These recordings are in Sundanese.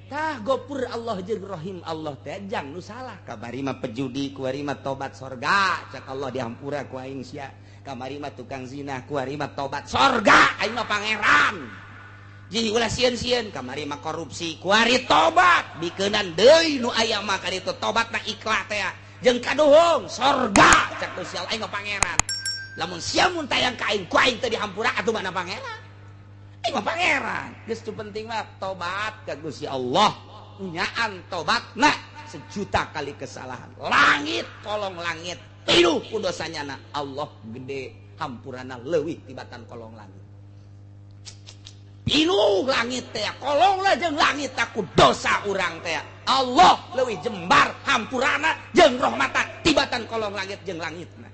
tah gopur Allah jeung Rahim Allah teh jang nu salah kamari mah pejudi kuari mah tobat sorga cak Allah dihampura ku aing sia kamari mah tukang zina kuari mah tobat sorga aing mah pangeran jadi ulah sieun-sieun kamari mah korupsi kuari tobat bikeunan deui nu aya mah ka ditu tobatna ikhlas teh jeung kaduhung sorga cak Gusti Allah aing mah pangeran lamun sia mun tayang ka aing ku aing teh dihampura atuh mana pangeran aing mah pangeran geus tu penting mah tobat ka Gusti Allah nyaan tobatna sejuta kali kesalahan langit kolong langit pinuh ku dosanyana Allah gede hampurana leuwih tibatan kolong langit pinuh langit teh kolong lah jeung langit aku dosa urang teh Allah leuwih jembar hampurana jeung rahmatna tibatan kolong langit jeung langitna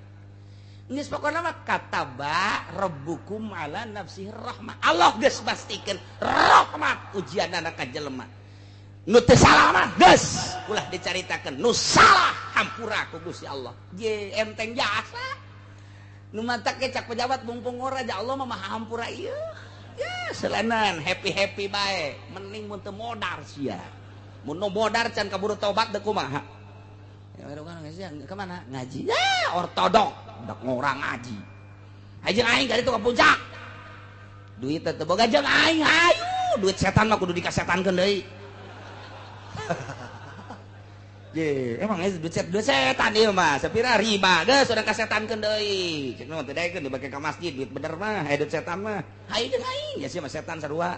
geus pokona mah kataba rabbukum ala nafsihi rahmah Allah geus pastikeun rahmat ujianna ka jelema nu teu salah mah geus ulah dicaritakeun nu salah hampura ku Gusti Allah ye enteng jasa nu mata kecak pejabat mumpung ora ja Allah mah maha hampura ieu ya selanan happy bae mending mun teu modar sia mun nu modar can kaburu tobat teu kumaha ya kan ke mana ngaji ya ortodok dak ngorang ngaji aja aing ka ditu ka puncak duit teu boga jeung aing hayu duit setan mah kudu dikasetankeun deui ye emang duit setan ieu mah sapira riba geus urang kasetankeun deui cek nu teu daekeun dibake ka masjid duit bener mah aya duit setan mah hayu jeung aing ya sia mah setan sarua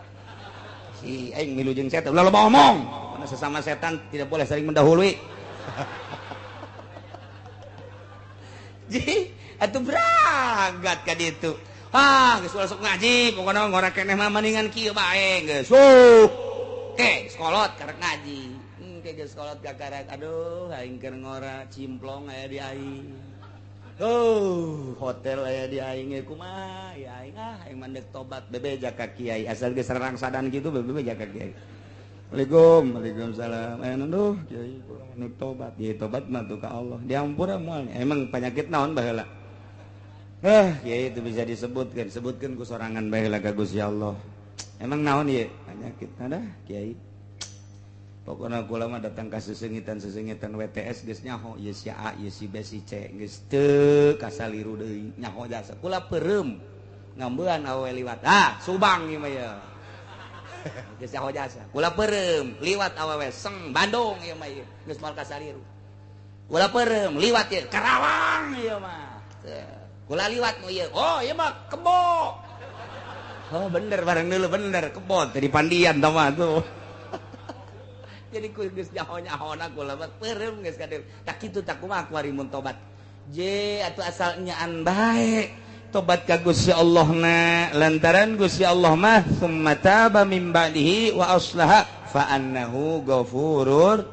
si aing milu jeung setan ulah loba omong karena sesama setan tidak boleh saling mendahului jadi atuh bragat ka ditu geus sok ngaji pokona ngora keneh mah mendingan kieu bae geus sekolot karek ngaji geus sekolot gagarak aduh aing keur ngora cimplong aya di aing hotel aya di aing kumaha ya aing mandek tobat bebeja ka kiai asal geus sareng sadan kitu bebeja ka kiai Waalaikumsalam aduh kiai nu tobat ye tobat mah tuh ka Allah diampura moal emang penyakit naon baheula kiai itu bisa sebutkeun ku sorangan baheula ka Gusti Allah emang naon ye penyakit ada kiai pokoknya kula mah datang ka sesengitan WTS geus nyaho ieu si A ieu si B si C geus teu kasaliru deui nyaho jasa kula peureum ngambean awe liwat Subang ieu mah ya geus nyaho jasa kula peureum liwat awewe Seng Bandung ieu mah geus moal kasaliru kula peureum liwat ieu Karawang ieu mah kula liwat nu ieu ieu mah Kebo bener bareng dulu bener Kebo teh di Pandian tah mah tuh jadi ku geus nyaho-nyahona kula mah peureum geus ka dieu tak kitu tak kumaha kuari mun tobat je atuh asal nyaan bae tobat ka Gusti Allah na lantaran Gusti Allah mah summa taba min ba'dihi wa aslaha fa annahu ghafurur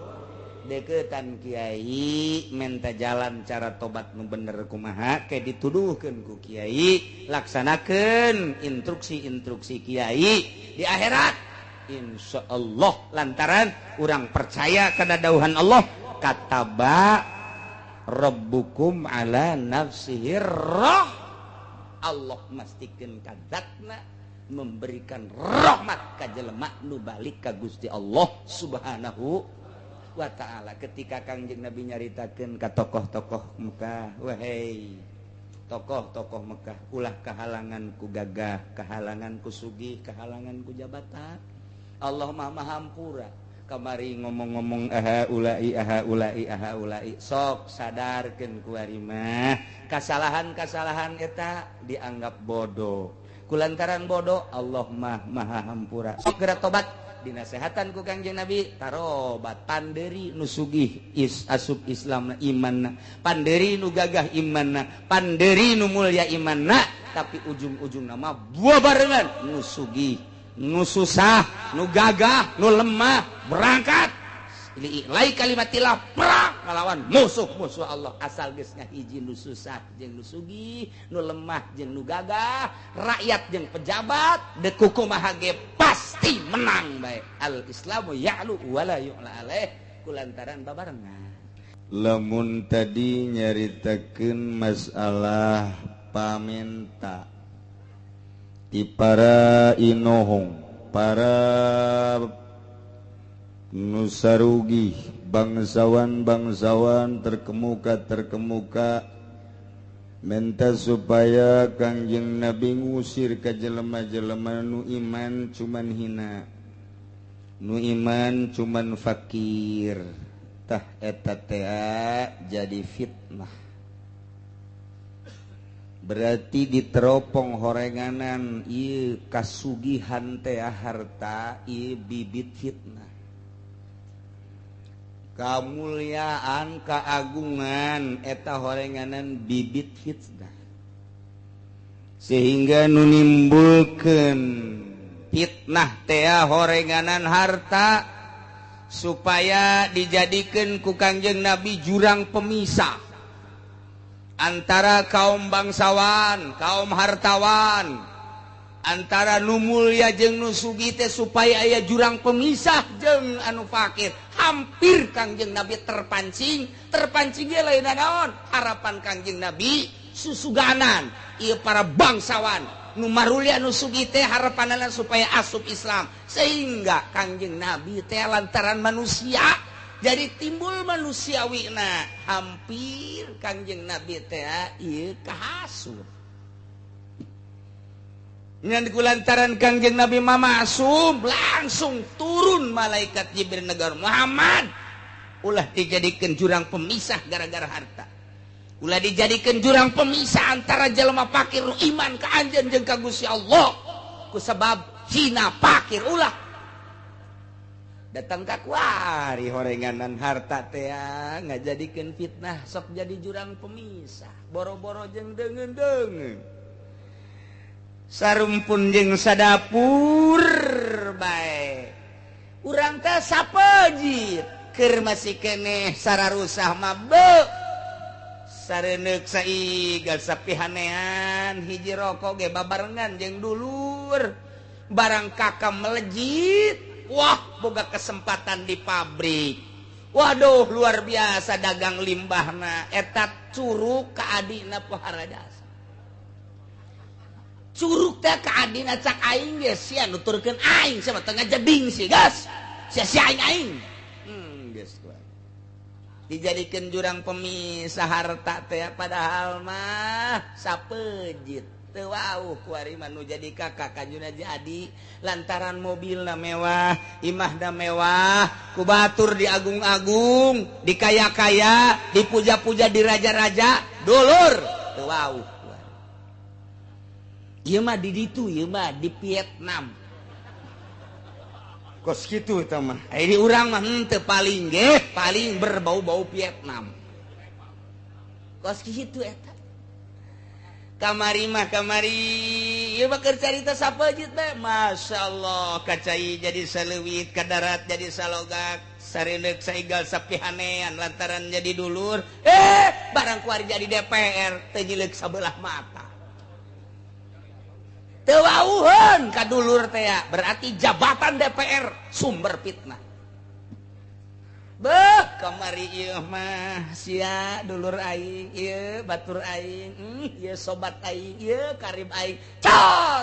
deukeutan kiai menta jalan cara tobat nu bener kumaha ke dituduhkeun ku kiai laksanakeun instruksi kiai di akhirat insyaallah lantaran urang percaya kana dauhan Allah kataba rabbukum ala nafsihi Allah mastikeun ka zatna memberikan rahmat ka jelema nu balik ka Gusti Allah subhanahu wa ta'ala ketika Kangjeng Nabi nyaritakeun ka tokoh-tokoh Mekah wahai tokoh-tokoh Mekah ulah kahalangan ku gagah kahalangan ku sugih kahalangan ku jabatan Allah maha hampura kamari ngomong-ngomong ulai sok sadarkeun ku ari mah kasalahan-kasalahan eta dianggap bodoh kulantaran bodoh Allah maha hampura sok geura tobat dinasehatan ku Kangjeng Nabi tarobat panderi nu sugih asup Islamna imanna panderi nu gagah imanna panderi nu mulya imanna tapi ujung-ujungna mah buah barengan nu sugih nu susah, nu gagah, nu lemah, berangkat. Lai kalimatilah perang ngalawan musuh-musuh Allah. Asal geus ngahiji nu susah jeung nu sugih, nu lemah jeung nu gagah, rakyat jeung pejabat, deuk kumaha ge pasti menang bae. Al Islamu ya'lu wa la yu'la alaih kulantaran babarengan. Lamun tadi nyaritakeun masalah paminta di para inohong, para nusa rugi bangsawan terkemuka minta supaya Kangjeng Nabi ngusir ka jelema-jelema nu iman cuman hina, nu iman cuman fakir, tah eta teh jadi fitnah. Berarti diteropong horenganan ieu kasugihan teh harta ieu bibit fitnah. Kamuliaan keagungan eta horenganan bibit fitnah, sehingga nu nimbulkeun fitnah teh horenganan harta supaya dijadikan ku Kangjeng Nabi jurang pemisah antara kaum bangsawan, kaum hartawan, antara nu mulya jeung nu sugih teh supaya aya jurang pemisah jeung anu fakir. Hampir Kangjeng Nabi terpancing ge lain naon harapan Kangjeng Nabi susuganan ieu para bangsawan nu marulya nu sugih teh harapanana supaya asup Islam, sehingga Kangjeng Nabi teh lantaran manusia jadi timbul manusiawina. Hampir Kangjeng Nabi teh ieu kahasut ngan kulantaran Kangjeng Nabi mamasum langsung turun malaikat Jibril negar Muhammad ulah dijadikan jurang pemisah gara-gara harta, ulah dijadikan jurang pemisah antara jelema fakir iman ka anjeun jeung ka Gusti Allah kusabab hina fakir ulah datang ka kuari horenganan harta teh ngajadikeun fitnah sok jadi jurang pemisah boro-boro jeung deungeun-deungeun sarumpun jeung sadapur bae urang teh sapejit keur masih keneh sararusah mah beu sareneuk saigal sapihanean hiji rokok ge babarengan jeung dulur barang kakak melejit wah boga kesempatan di pabrik, waduh luar biasa dagang limbahna eta curug ka adina pohara jasa. Curug teh ka adina cak aing geus sia nuturkeun aing sama tengah jeding sih gas sia aing geus dijadikeun jurang pemisah harta teh padahal mah sapejit teu wauh kuari mah nu jadi kakak kanjuna jadi lantaran mobilna mewah, imahna mewah, ku batur diagung-agung, dikaya-kaya, dipuja-puja, diraja-raja, dulur teu wauh. Ieu mah di ditu, ieu mah di Vietnam. Kos kitu eta mah. Ini urang mah teu paling ge, paling berbau-bau Vietnam. Kos kitu eta. Kamari mah kamari, ieu mah keur carita sapeujeut bae. Masyaallah, kacai jadi saleuwit, kadarat jadi salogak, sareneuk saigal sapihanean lantaran jadi dulur. Barang kuari jadi DPR teu nyileuk sabelah mata. Teu wauheun ka dulur teh berarti jabatan DPR sumber fitnah. Beuh kamari ieu mah sia dulur aing, ieu batur aing, ieu sobat aing, ieu karib aing.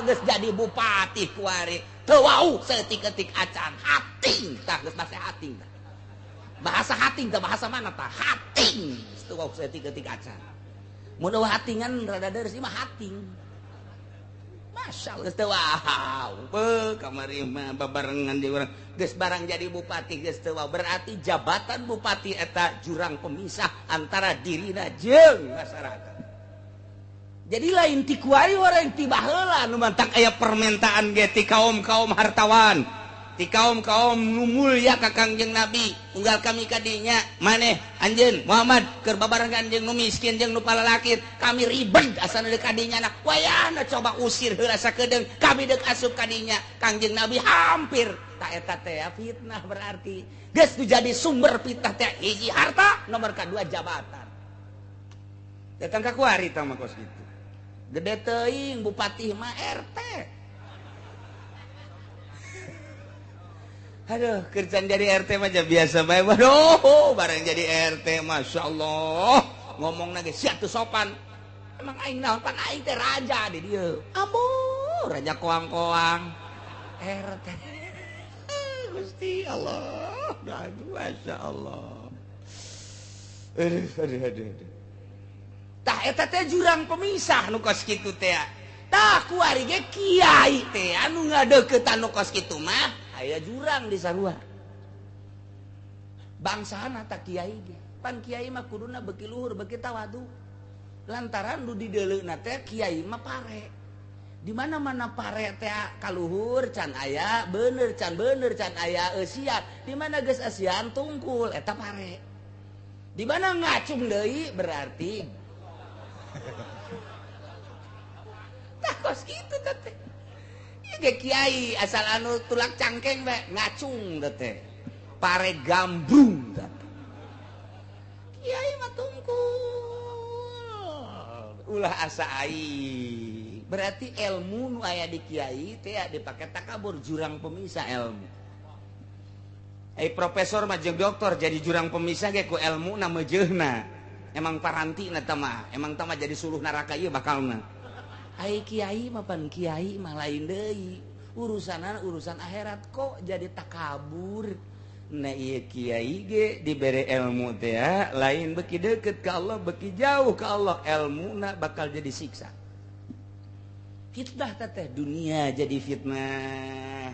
Geus jadi bupati kuari. Teu wauh saeutik-eutik acan hating tah geus bahasa hating tah. Bahasa hating tah bahasa mana tah? Hating. Teu wauh saeutik-eutik acan. Mun eueuh hatingan rada deres ieu mah hating. Masyaallah teu wow beuh kamari mah babarengan di urang geus barang jadi bupati geus teu wow berarti jabatan bupati eta jurang pemisah antara dirina jeung masyarakat. Jadi lain ti kuari orang ti baheula nu mantak aya permintaan ge ti kaum-kaum hartawan, ti kaum-kaum nu mulya ka Kangjeng Nabi unggal kami kadinya maneh anjeun Muhammad keur babarengan jeung nu miskin jeung nu palalakit kami ribet asana deuk kadinya na wayahna coba usir heula sakedeung kami deuk asup kadinya. Kangjeng Nabi hampir ta eta teh fitnah berarti geus jadi sumber fitnah teh hiji harta nomor kadua jabatan. Datang ka kuari tah mah kos kitu. Gede teuing bupati mah RT. Aduh, kerjaan jadi RT mah biasa bae. Waduh, bareng jadi RT, Masya Allah. Ngomong lagi, siap tuh sopan. Emang aing naon pan aing teh raja di dia. Aduh, raja koang-koang. RT. Gusti Allah. Aduh, Masya Allah. Aduh. Tah eta teh jurang pemisah nu kos kitu teh. Tah kuari ge kiai teh anu ngadeukeut anu kos kitu mah aya jurang di sarua. Bangsana tak kiai ge. Pan kiai mah kuduna beuki luhur beuki tawadu. Lantaran nu di deuleuna teh kiai mah pare. Di mana-mana pare teh kaluhur can aya bener can aya eusian. Di mana geus eusian tungkul eta pare. Di mana ngacung deui berarti takos gitu teh. Ieu ge kiai asal anu tulak cangkeng we ngacung teh. Pare gambung teh. Kiai mah tungkul. Ulah asa aing. Berarti ilmu nu aya di kiai teh dipake takabur jurang pemisah ilmu. Profesor mah jeung doktor jadi jurang pemisah ge ku ilmu na meujeunna. Emang paranti na tamah, emang tamah jadi suluh neraka ieu bakalna. Ai kiai mah pan kiai mah lain deui. Urusan akhirat kok jadi takabur. Nah ieu kiai ge dibere ilmu teh lain beuki deukeut ka Allah, beuki jauh ka Allah, ilmuna bakal jadi siksa. Fitnah teh dunia jadi fitnah.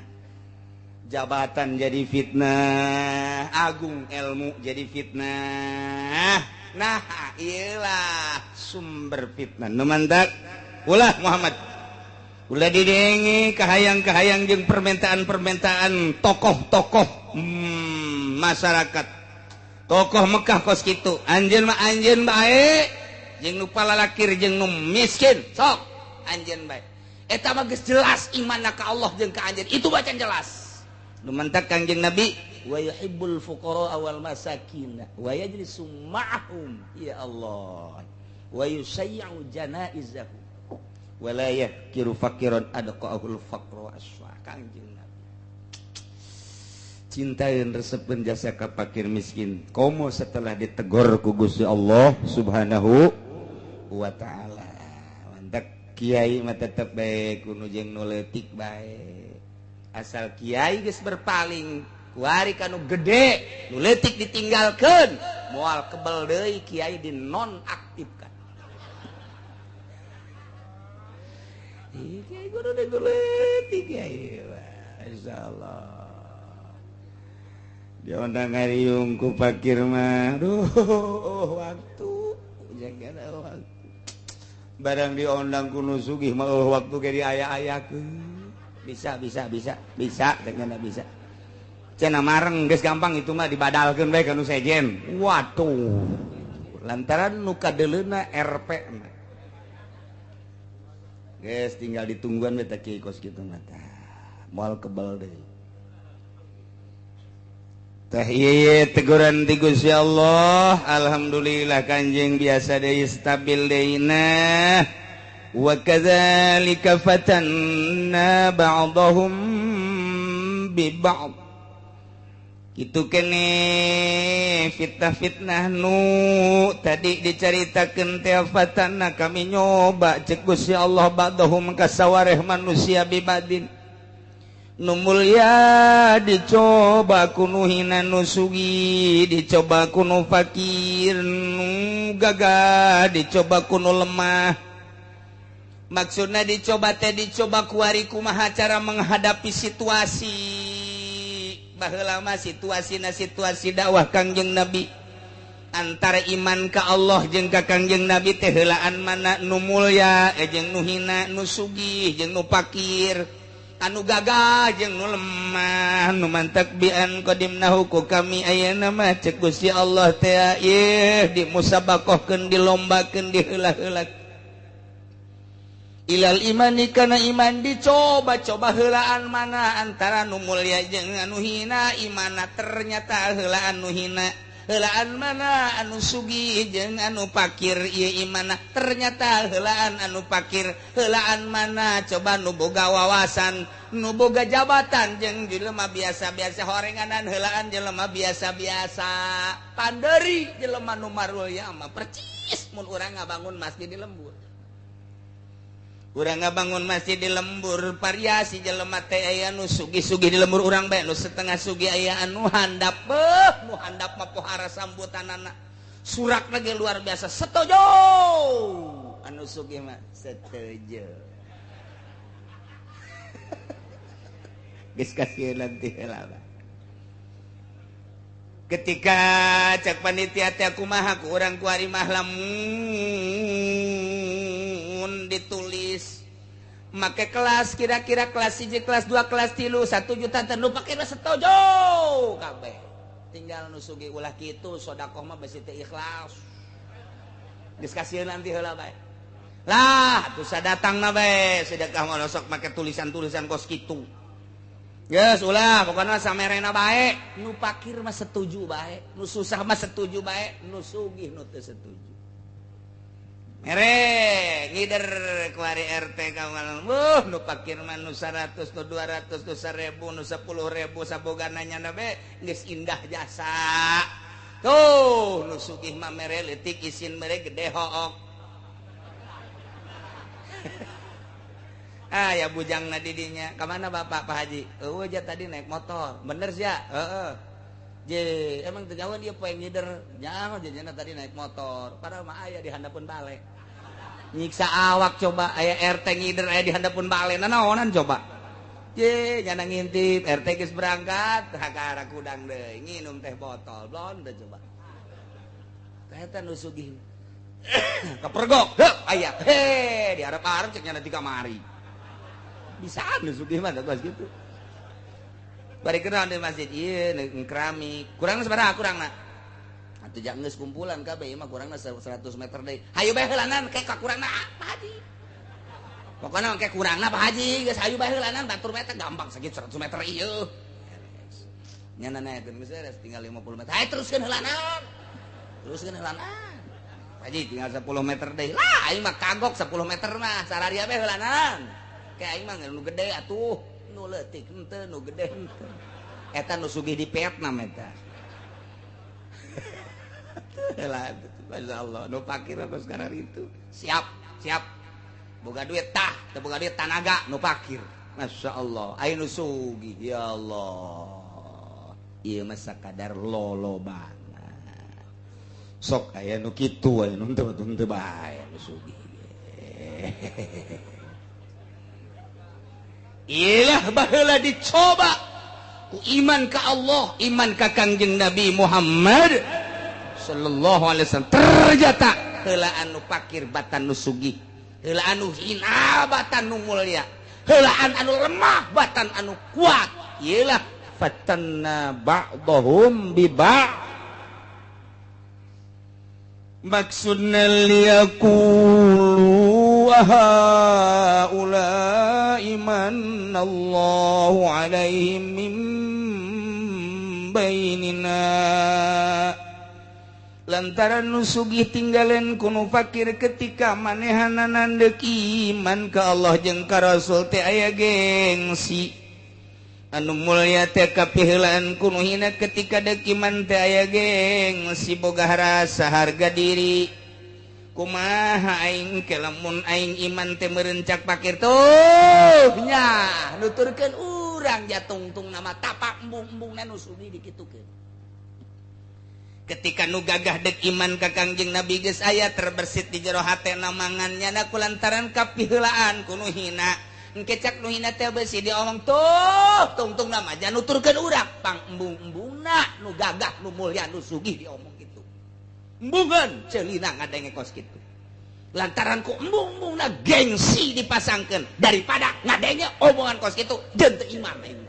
Jabatan jadi fitnah, agung ilmu jadi fitnah. Nah, iyalah sumber fitnah. Nu mantak ulah Muhammad. Ulah didengi kahayang-kahayang jeung permintaan-permintaan tokoh-tokoh masyarakat. Tokoh Mekah kos kitu. Anjeun mah anjeun bae jeung nu palalakir jeung nu miskin. Sok anjeun bae. Eta mah geus jelas imanna ka Allah jeung ka anjeun. Itu bacan jelas. Nu mantak Kangjeng Nabi wa yuhibbul fuqara wal masakin wa yajlisu ma'hum ya Allah wa yusayyi'u janaizahu wa la yahkiru faqiran adqa'ul faqra aswa. Kangjeng Nabi cintaeun resepeun jasa ka fakir miskin komo setelah ditegur ku Gusti Allah Subhanahu wa taala. Mantak kiai mah tetep bae kudu jeung nu leutik bae. Asal kiai geus berpaling kuari kanu gede nu leutik ditinggalkeun moal kebel deui kiai dinonaktifkan. Kiai kudu leutik kiai insyaallah. Dia undang ngariung ku fakir mah duh waktu jaga waktu. Barang diundang ku nu sugih mah waktu ge diaya-ayakeun. Bisa dengan bisa. Cenah mareng geus gampang itu mah dibadalkeun bae ka nu sejen. Waduh. Lantaran nu kadeleuna RP mah. Geus tinggal ditungguan we teh kieu kos kitu mah tah. Moal kebal deui. Tah ieu teguran ti Gusti Allah, alhamdulillah Kanjeng biasa deui stabil deuna. Wa kadzalika fatanna ba'dahum bi ba'd. Kitu keneh fitnah-fitnah nu tadi dicaritakeun teh fatanna kami nyoba ceuk Gusti Allah ba'dahum ka sawareh manusia bi badin. Nu mulya dicoba kuno hina nu sugi, dicoba kuno fakir, nu gagah dicoba kuno lemah. Maksudna dicoba teh dicoba kuari kumaha cara menghadapi situasi. Baheula mah situasina situasi dakwah Kangjeng Nabi. Antara iman ka Allah jeung ka Kangjeng Nabi teh heulaan mana nu mulya jeung nu hina, nu sugih jeung nu fakir. Anu gagah jeung nu lemah, nu mantak bian qadimnahu ku kami ayeuna mah ceuk Gusti Allah teh ieu dimusabaqahkeun dilombakeun diheula-heula ilal imani kana iman dicoba-coba heulaan mana antara nu mulya jeung anu hina imana ternyata heulaan nu hina heulaan mana anu sugih jeung anu fakir ieu imana ternyata heulaan anu fakir heulaan mana coba nu boga wawasan nu boga jabatan jeung jelema biasa-biasa horenganan heulaan jelema biasa-biasa panderi jelema nu marulya mah percis mun urang ngabangun masjid di lembur urang ngabangun masjid di lembur variasi jelema teh aya nu sugih-sugih di lembur urang bae nu setengah sugih aya anu handap nu handap mah pohara sambutanana surak lagi luar biasa setuju anu sugih mah setuju geus kasieun nanti heula ketika cek panitia teh kumaha ku urang ku ari mah lamun ditulis make kelas kira-kira kelas 1 kelas 2 kelas 3 1 juta teh nu pake setuju kabeh tinggal nu sugih ulah kitu sedekah mah besi teu ikhlas geus kasieun nanti heula bae lah atuh sadatangna bae sedekah mah sok make tulisan-tulisan kos kitu. Yes, ulah pokoknya samerena bae nu pakir mah setuju bae nu susah mah setuju bae nu sugih nu teu setuju mere ngider kuari RT kawan nu pakir mah nu 100 nu 200 nu 1000 nu 10.000 sabogana nyana bae geus indah jasa tuh nu sugih mah mere leutik isin mere gede hook ya bujangna didinya kemana bapak Pak Haji aja tadi naik motor bener sih ya je emang tegawan dia poe ngider jangan jajana tadi naik motor padahal mah aya di handapun bale nyiksa awak coba aya RT ngider aya di handapun bale naonan coba je nyana ngintip RT geus berangkat ka arah kudang deui nginum teh botol blon teh coba eta nu sugih kepergok aya di arep-arep cek nyana di kamari bisa nu sugih mah geus gitu bari kenal di masjid ieu keramik kurangna sabaraha kurangna atuh jak geus kumpulan kabeh mah kurangna 100 meter deui hayu bae heulanan ke ka kurangna Pak Haji pokona ke kurangna Pak Haji geus hayu bae heulanan batur mah gampang sakit 100 meter ieu nyana naekeun geus beres tinggal 50 meter hayu teruskeun heulanan Pak Haji tinggal 10 meter deui lah aing mah kagok 10 meter mah sararia bae heulanan kayak aing mah nu gede atuh nu leutik henteu nu gede henteu eta nu sugih di Vietnam eta lah masyaallah nu pakir apa sekarang itu siap boga duit teu boga duit tanaga nu pakir masyaallah aya nu sugih ya Allah ieu mah sakadar lolobana sok aya nu kitu aya nu teu bae nu sugih iyalah baheula dicoba ku iman ka Allah iman ka Kangjeng Nabi Muhammad sallallahu alaihi wasallam ternyata heula anu pakir batan nu sugih heula anu hina batan nu mulya heula anu lemah batan anu kuat iyalah fatanna ba'dahum bi ba'd maksudna liyaqulu wa haula'i manallahu alaihim min bainina lantaran nu sugih tinggalen kuno fakir ketika manehanana deuk iman ka Allah jeung ka Rasul teh aya gengsi anu mulya teh kapiheulaan kuno hina ketika deuk iman teh aya gengsi boga rasa harga diri kumaha aing ke lamun aing iman teh meureun cak pakir tuh nya nuturkeun urang jatungtung nama tapak embung-embungna nu sugih dikitukeun ketika nu gagah deuk iman ka Kangjeng Nabi geus aya terbersit di jero hatena mangannyana kulantaran kapiheulaan kuno hina engke cak nu hina teh beusi diomong tuh tungtung nama aja nuturkeun urang pang embung-embungna nu gagah nu mulya nu sugih diomong kitu embungan ceulina ngadenge kos kitu lantaran ku embung-embungna gengsi dipasangkeun daripada ngadenge omongan kos kitu jeung teu iman aing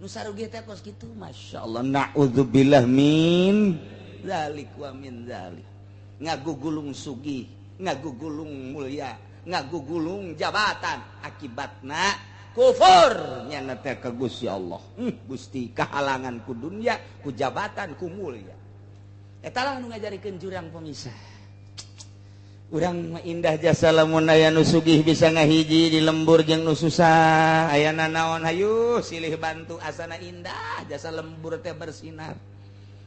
nu sarugi teh kos kitu masyaallah naudzubillah min zalik wa min zalik ngagugulung sugih ngagugulung mulya ngagugulung jabatan akibatna kufur nyana teh ka Gusti Allah Gusti kahalangan ku dunya ku jabatan ku mulya eta lah nu ngajarikeun jurang pemisah urang mah indah jasa lamun aya nu sugih bisa ngahiji di lembur jeung nu susah aya naon hayu silih bantu asana indah jasa lembur teh bersinar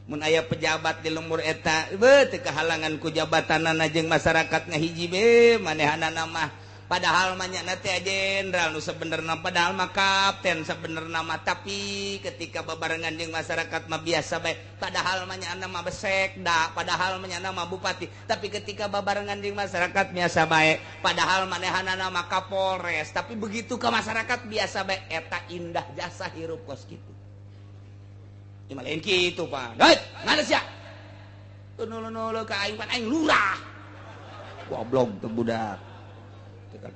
mun aya pejabat di lembur eta teu kahalangan ku jabatanana jeung masyarakat ngahiji be manehanana mah padahal manyana teh jenderal nu sebenarnya padahal mah kapten sebenarnya mah tapi ketika babarengan jeung masyarakat mah biasa bae padahal manyana mah besekda padahal manyana mah bupati tapi ketika babarengan jeung masyarakat biasa bae padahal manehanana mah kapolres tapi begitu ke masyarakat biasa bae eta indah jasa hirup kos kitu ieu mah lain kitu Pak hei ngana sia nulu-nulu ka aing pan aing lurah goblok teu budak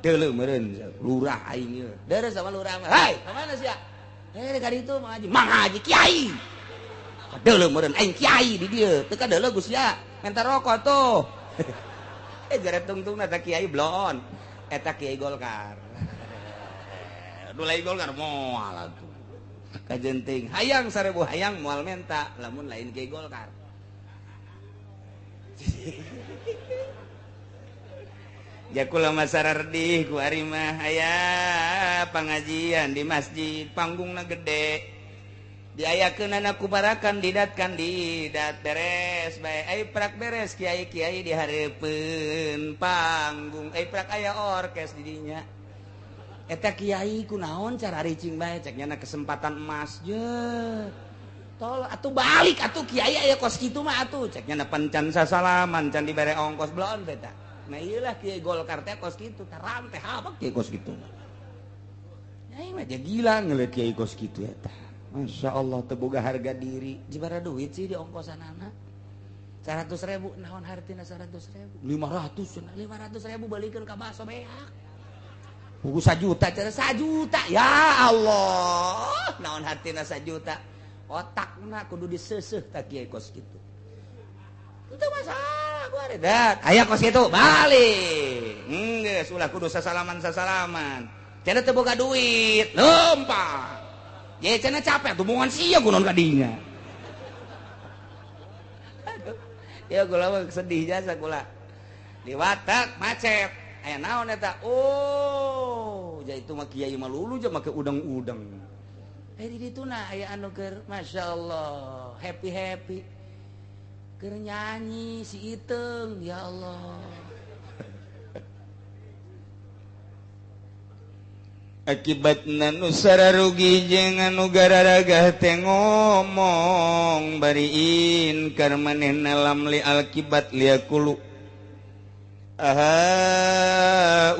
Dele meureun lurah aing ieu. Deres sama lurah. Hai, ka mana sia? Ka ditu Mang Haji. Mang Haji kiai. Dele meureun aing kiai di dieu. Teu ka deule Gus ya. Menta rokok tuh. Jare tungtungna eta kiai blon. Eta kiai Golkar. Dulai Golkar moal atuh. Kajenting hayang 1000 hayang moal menta lamun lain kiai Golkar. Jakula masarardih ku ari mah aya pangajian di masjid panggungna gede diayakeunana ku barakan didat kandidat beres bae ai prak beres kiai-kiai dihareupeun panggung ai prak aya orkes di dinya eta kiai kunaon cara ricing bae cek nyana kesempatan emas je tol atuh balik atuh kiai aya kos kitu mah atuh cek nyana pancan sasalaman can dibere ongkos belon beta nah iyalah kiai Golkar teh kos kitu taram teh habak kiai kos kitu nyai mah gila ngeliat kiai kos kitu eta Masya Allah teu boga harga diri jibara duit sih di ongkosanana 100.000 naon hartina 100.000 500 balikeun ka baso beak buku 1 juta cara 1 juta ya Allah naon hartina 1 juta otakna kudu diseuseuh ta kiai kos kitu itu masalah gua redat aya kos kitu balik geus ulah kudu sasalaman cenah teu boga duit lompat ye cenah capek tuh momongan sia kunaon ka dinya aduh ya kula mah sedih jasa kula di watak macet aya naon eta oh ja itu mah kiai mah lulu ja make udang-udang di dituna aya anu keur masyaallah happy keur nyanyi si Iteung ya Allah akibatna nu sararugi jeung anu gararagah teh ngomong bariin kar manehna lamli alkibat liakulu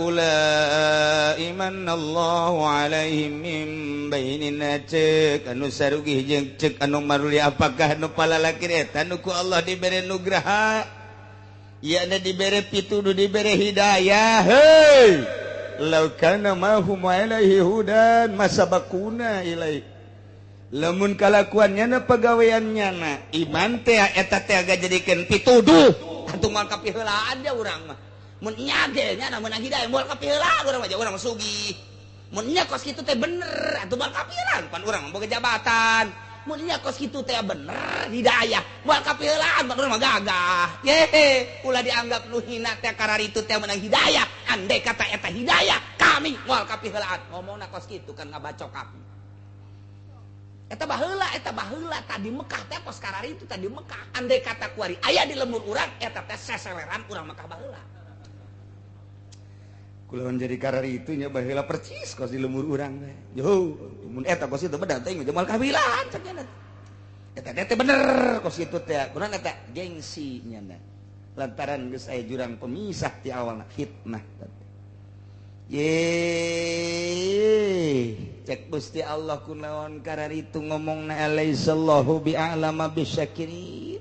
ulai manallahu alaihim min bainina cek anu sarugi jeung cek anu maruli apakah nu palalaki eta nu ku Allah dibere nugraha ieu dibere pituduh dibere hidayah hei law kana mahum alaihi hudan masabakuna ilai lamun kalakuannya na pagaweannya na iman teh eta teh aga jadikeun pituduh atuh moal kapiheulaan aja urang mah mun nya ge nya namun hidayah moal kapiheulaan urang mah urang sugih mun nya kos kitu teh bener atuh moal kapiheulaan pan urang mah boga jabatan mun nya kos kitu teh bener hidayah moal kapiheulaan pan urang mah gagah ye ulah dianggap nu hina teh kararitu teh menang hidayah andai kata eta hidayah kami moal kapiheulaan ngomongna kos kitu kan ngabacok api eta baheula tadi Mekah teh kos kararitu tadi Mekah andai kata kuari aya di lemur urang eta teh seseleran urang Mekah baheula kulawan jadi kararitu nya baheula percis kos di lemur urang teh yo mun eta kos kitu bedah teh moal kapiheulaan cek nya eta teh bener kos kitu teh kunaon eta gengsi nya lantaran geus aya jurang pemisah ti awalna fitnah cek Gusti Allah kunaon kararitu ngomongna alaihissallahu bi'alama bisyakirin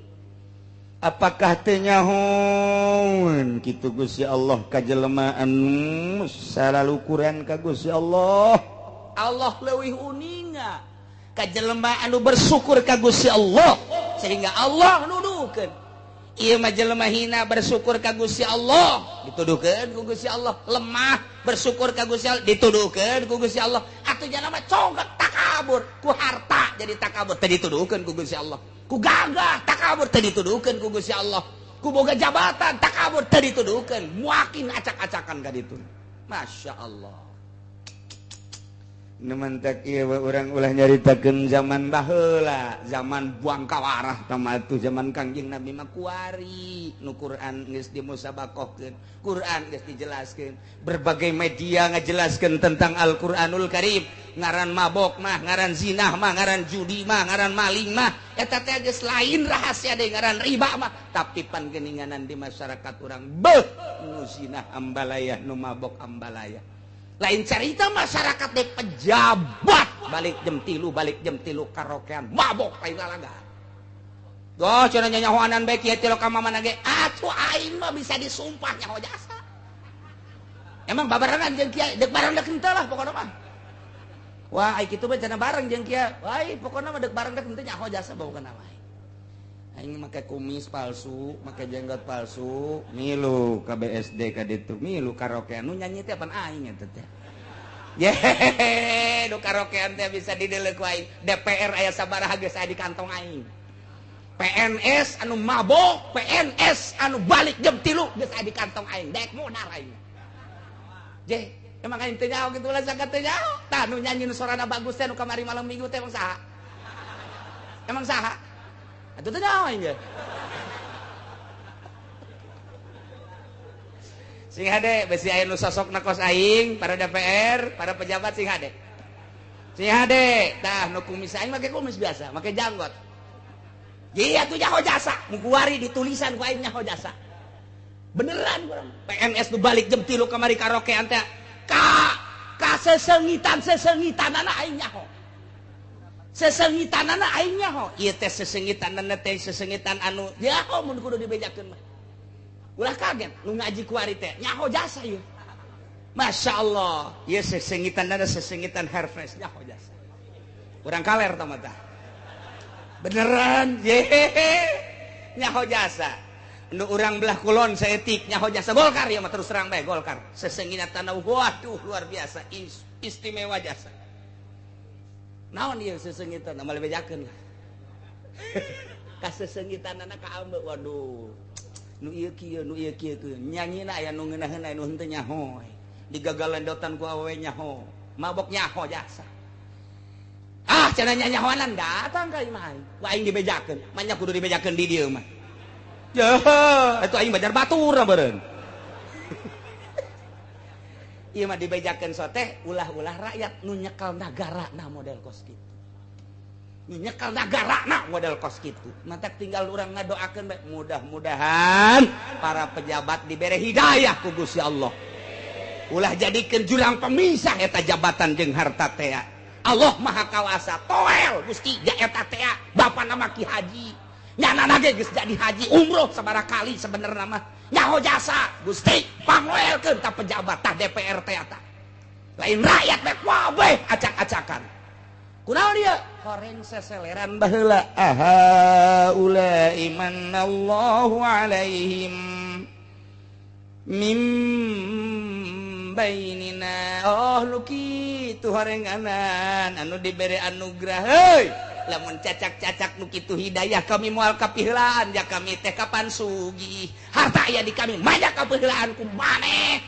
apakah teu nyahoun kitu Gusti Allah ka jelema anu salalukuran ka Gusti Allah Allah leuwih uninga ka jelema anu bersyukur ka Gusti Allah sehingga Allah nuduhkeun ieu mah jelema hina bersyukur ka Gusti Allah dituduhkeun ku Gusti Allah lemah bersyukur ka Gusti Allah dituduhkeun ku Gusti Allah atuh jalma mah congak takabur ku harta jadi takabur teh dituduhkeun ku Gusti Allah ku gagah takabur teh dituduhkeun ku Gusti Allah ku boga jabatan takabur teh dituduhkeun muakin acak-acakan ka ditu Masya Allah Nemantak ieu urang ulah nyaritakeun zaman baheula, zaman buang kawarah tama atuh zaman Kangjeng Nabi mah kuari nu Quran geus dimusabaqahkeun, Quran geus dijelaskeun, berbagai media ngajelaskeun tentang Al-Qur'anul Karim, ngaran mabok mah, ngaran zinah mah, ngaran judi mah, ngaran maling mah, eta teh geus lain rahasia deui ngaran riba mah, tapi pan geuninganan di masyarakat urang beuh nu zinah ambalaya, nu mabok ambalaya. Lain cerita masyarakat dek pejabat balik jam 3 karaokean mabok lain lalaga. Doh cenah nyanyahoanan bae kieu teh ka mamana ge atuh aing mah bisa disumpah nyaho jasa. Emang babarengan jeung kieu dek bareng dek henteu lah pokona mah. Wah ai kitu mah cenah bareng jeung kieu. Wah pokona mah dek bareng dek henteu nyaho jasa baukana wae. Aing make kumis palsu, make jenggot palsu, milu ka BSD ka ditu, milu karaokean nu nyanyi teh apaan aing eta teh. Ye, nu karaokean teh bisa dideleuk ku aing. DPR aya sabaraha geus aya di kantong aing. PNS anu mabok, PNS anu balik jam 3 geus aya di kantong aing. Dek modal aing. Je, emang aing teu nyaho kitu lah sakat teu nyaho. Tah nu nyanyi nu sorana bagus teh nu kamari malam Minggu teh emang saha? Emang saha? Atuh teh nyaho aing ge. Sing hade besi aya nu sosokna kos aing, para DPR, para pejabat sing hade. Sing hade, tah nu kumis aing make kumis biasa, make janggot. Ieu atuh nyaho jasa, mu kuari ditulisan ku aing nyaho jasa. Beneran urang. PNS nu balik jam 3 kamari karaokean teh ka sesengitan-sesengitanana aing nyaho. Sesengitanana aing nyaho. Ieu teh sesengitanana teh sesengitan anu nyaho mun kudu dibejakeun mah. Ulah kaget nu ngaji kuari teh nyaho jasa ieu. Masyaallah, ieu sesengitanana sesengitan Herfres nyaho jasa. Urang kaler tah mah tah. Beneran, ye. Nyaho jasa. Nu urang belah kulon saeutik nyaho jasa Golkar ieu mah terus terang bae Golkar. Sesengitanana waduh luar biasa, istimewa jasa. Naon ieu sesengitan amal bejakeun lah. Ka sesengitanana ka ambe waduh. Nu ieu kieu nyanyina aya nu ngeunaheun aya nu henteu nyaho. Digagalendotan ku awewe nyaho. Mabok nyaho jasa. Ah cenah nyanyahoanan datang ka imah aing. Ku aing dibejakeun, manya kudu dibejakeun di dieu mah. Yeuh, atuh aing bajar batur beureun. Ieu mah dibejakeun so teh ulah-ulah rakyat nu nyekel nagarana model kos kitu. Nu nyekel nagarana model kos kitu. Mantak tinggal urang ngadoakeun bae mudah-mudahan para pejabat dibere hidayah ku Gusti Allah. Ulah jadikeun jurang pemisah eta jabatan jeung harta teh. Allah Maha Kawasa toel Gusti ja eta teh bapana mah Ki Haji. Nyanana ge geus jadi haji umroh sabaraha kali sebenarna mah. Nyaho jasa Gusti pamoelkeun ka pejabat tah DPR teh eta. Lain rakyat bae wabeh acak-acakan. Kunaon dia? Horeng seseleran baheula. Aha ulai manallahu alaihim mim bainina. Oh nu kitu horenganan anu dibere anugerah heuy. Lamun cacak-cacak nu kitu hidayah kami moal kapiheulaan ja kami teh kapan sugih. Harta aya di kami manya kapiheulaan ku maneh.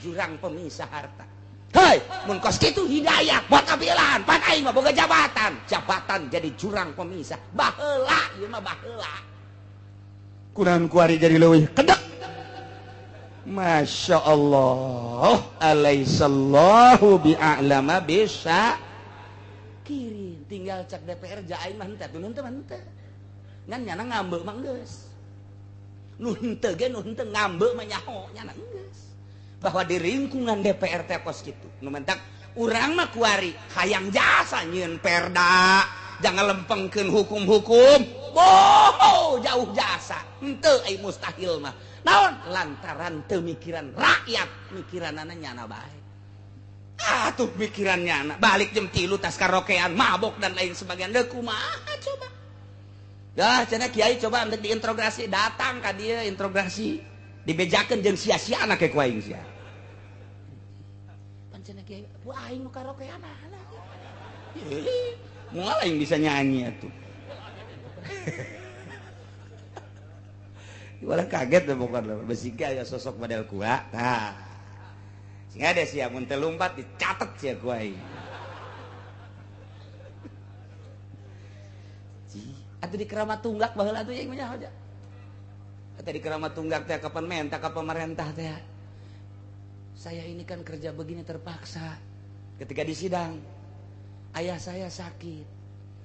Jurang pemisah harta. Hei, mun kos kitu hidayah buat kapiheulaan, pan aing mah boga jabatan. Jabatan jadi jurang pemisah. Baheula, ieu mah baheula. Kunaon kuari jadi leuwih kedek. Masya Allah, alaihissallahu bi'a'lama bisa. Kiri tinggal cek DPR jain mah henteu nu henteu mah henteu. Ngan nyana ngambeu mah geus. Nu henteu ge nu henteu ngambeu mah nyaho nyana geus. Bahwa di lingkungan DPR teh kos kitu. Nu mentak urang mah kuari hayang jasa nyieun perda, jangan lempengkeun hukum-hukum. Boh, jauh jasa. Henteu ai mustahil mah. Naon? Lantaran teu mikiran rakyat, mikiranana nyana bae. Atuh pikirannya anak balik jam 3 tas karaokean mabok dan lain sebagainya deh kumaha coba dah cenah kiai coba untuk diintrogasi datang ka dia introgasi dibejakeun jeung sia-sia anak ke ku aing sia pan cenah kiai ku aing nu karaokean mana moal aing bisa nyanyi atuh Walah kaget deh pokoknya besi aya sosok model kuat nah ada sih mun teu lumpat dicatet sia ku aing. Atau di Keramat Tunggak baheula atuh yang nyaho aja. Atau di Keramat Tunggak teh ka pemerintah ka pemerintah teh. Saya ini kan kerja begini terpaksa. Ketika di sidang, ayah saya sakit.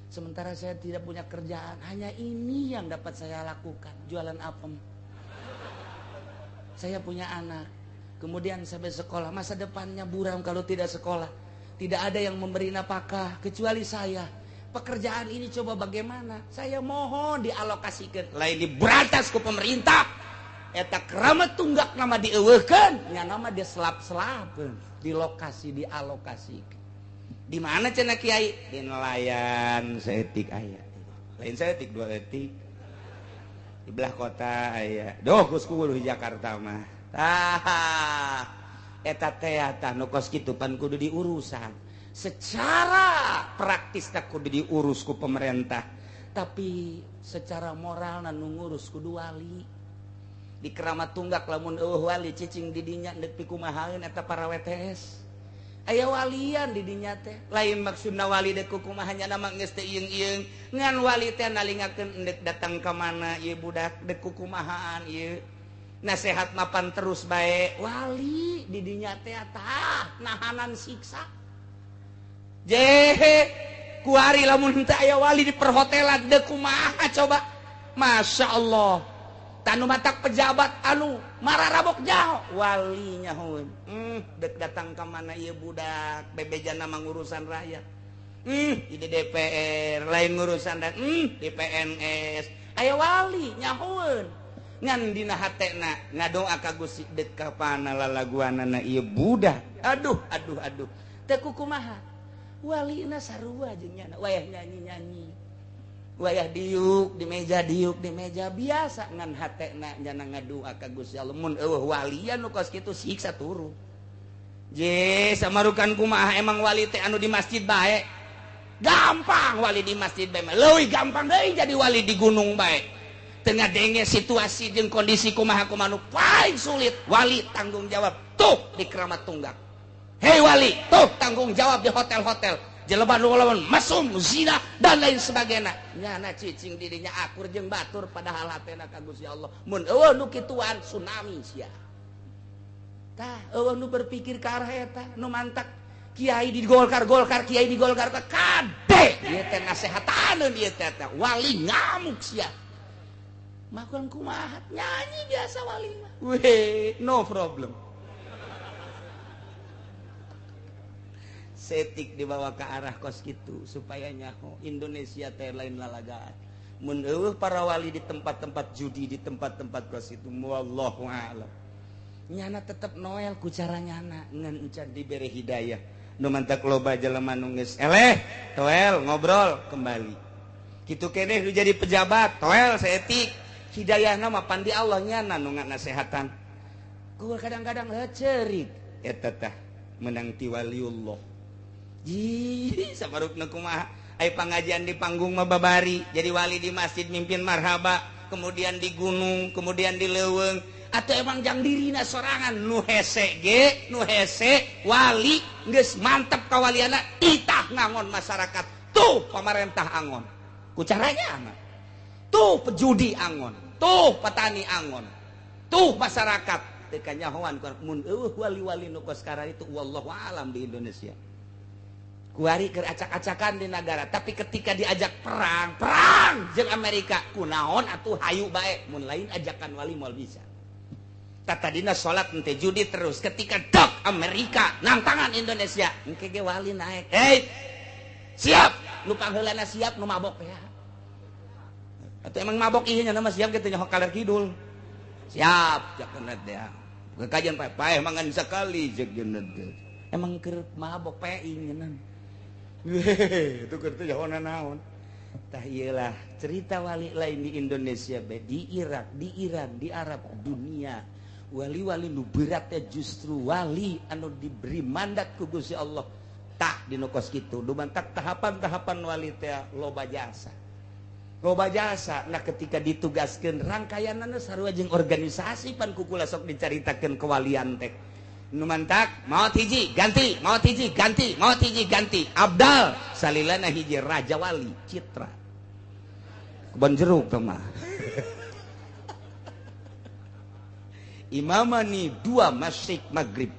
Sementara saya tidak punya kerjaan. Hanya ini yang dapat saya lakukan, jualan apem. Saya punya anak. Kemudian sampai sekolah, masa depannya buram kalau tidak sekolah. Tidak ada yang memberi nafkah kecuali saya. Pekerjaan ini coba bagaimana? Saya mohon dialokasikan. Lain diberantas ke pemerintah. Eta Keramat Tunggak nama dieuweukeun, nya nama dia selap-selapkeun, di lokasi dialokasikan. Di mana cenah kiai? Di nelayan seetik aya. Lain seetik dua etik. Di belah kota aya. Doh geus kudu di Jakarta mah. Tah. Eta teh tah nu kos kitu pan kudu diurusan. Secara praktis tak kudu diurus ku pemerintah, tapi secara moral nu ngurus kudu wali. Di Keramat Tunggak lamun eueuh wali cicing di dinya neuk pikumahaeun eta para WTS. Aya walian di dinya teh. Lain maksudna wali deuk kumaha nya nama geus teu ieung-ieung. Ngan wali teh nalingakeun endek datang ka mana ieu budak deuk kumahaan ieu. Nasehat mapan terus bae. Wali di dinya teh tah nahanan siksa. Jehe kuari lamun teu aya wali di perhotelan deuk kumaha coba. Masya Allah. Tanu matak pejabat anu mararabok jauh wali nyahoun. Dek datang ke mana ieu budak bebejan nama ngurusan rakyat. Di DPR lain ngurusan dan di PNS. Aya wali nyahoun. Ngan dina hatena ngadoa ka Gusti dek ka pana lalaguanana ieu budak. Aduh. Teu kumaha. Walina sarua jeung nya wayah nyanyi-nyanyi. Wayah diuk di meja biasa ngan hatena jana ngadua ka Gusti Allah mun eueuh walian nu kos kitu siksa turu. Je samarukan kumaha emang wali teh anu di masjid bae. Gampang wali di masjid bae mah leuwih gampang deui jadi wali di gunung bae. Teu ngadenge situasi jeung kondisi kumaha nu paling sulit wali tanggung jawab tuh di Keramat Tunggak. Hei wali, tuh tanggung jawab di hotel-hotel. Jeleban lawan mesum zina dan lain sebagainya. Nyana cicing dirinya akur jeung batur padahal hatena ka Gusti Allah. Mun eueuh nu kituan tsunami sia. Tah, eueuh nu berpikir ka arah eta, nu mantak kiai di Golkar, kiai di Golkar kade. Ieu teh nasehataneun ieu teh wali ngamuk sia. Makuan kumaha nyanyi biasa wali mah. Weh, no problem. Setik dibawa ke arah kos gitu supaya nyaho Indonesia teh lain lalagaan. Mun eueuh para wali di tempat-tempat judi di tempat-tempat kos itu wallahu a'lam. Nyana tetep noel ku cara nyana ngan encan dibere hidayah. Nu mantak loba jelema nu geus eleh toel ngobrol kembali. Kitu keneh nu jadi pejabat toel seetik hidayahna mah pan di Allah nyana nu ngasehatan. Ku kadang-kadang ceurik eta tah menang ti waliullah. Samarupna kumaha ai pangajian di panggung mah babari jadi wali di masjid mimpin marhaba kemudian di gunung kemudian di leuweung atau emang jang dirina sorangan nu hese wali geus mantep kawaliana itah ngangon masyarakat tuh pemerintah angon ku caranya anak tuh pejudi angon tuh petani angon tuh masyarakat teu kanyahoan mun eueuh wali-wali nu kos sekarang itu wallahu alam di Indonesia. Kuari keur acak-acakan di negara tapi ketika diajak perang jeung Amerika kunaon atuh hayu bae mun lain ajakan wali moal bisa tata dina salat teh judi terus ketika dok Amerika nangtangan Indonesia engke ge wali naik hei siap nu pangheulana siap nu mabok ya atuh emang mabok ieu nya mah siap kitu nya kaler kidul siap jakeun teh kekajian pae mangan sakali jeung emang keur mabok peing ngeunaan. Itu kertu jahona naon. Tah iyalah cerita wali lain di Indonesia be di Irak, di Iran, di Arab, dunia. Wali-wali nu beratnya justru wali anu diberi mandat ku Gusti Allah. Tah dinu kos kitu dumantak tahapan-tahapan wali teh loba jasa. Loba jasa nah ketika ditugaskeun rangkaianna sarua jeung organisasi pan kukula sok dicaritakeun kewalian teh. Numantak maot hiji ganti abdal salilana hiji raja wali citra kebon jeruk tuh mah. Imamani 2 masjid maghrib,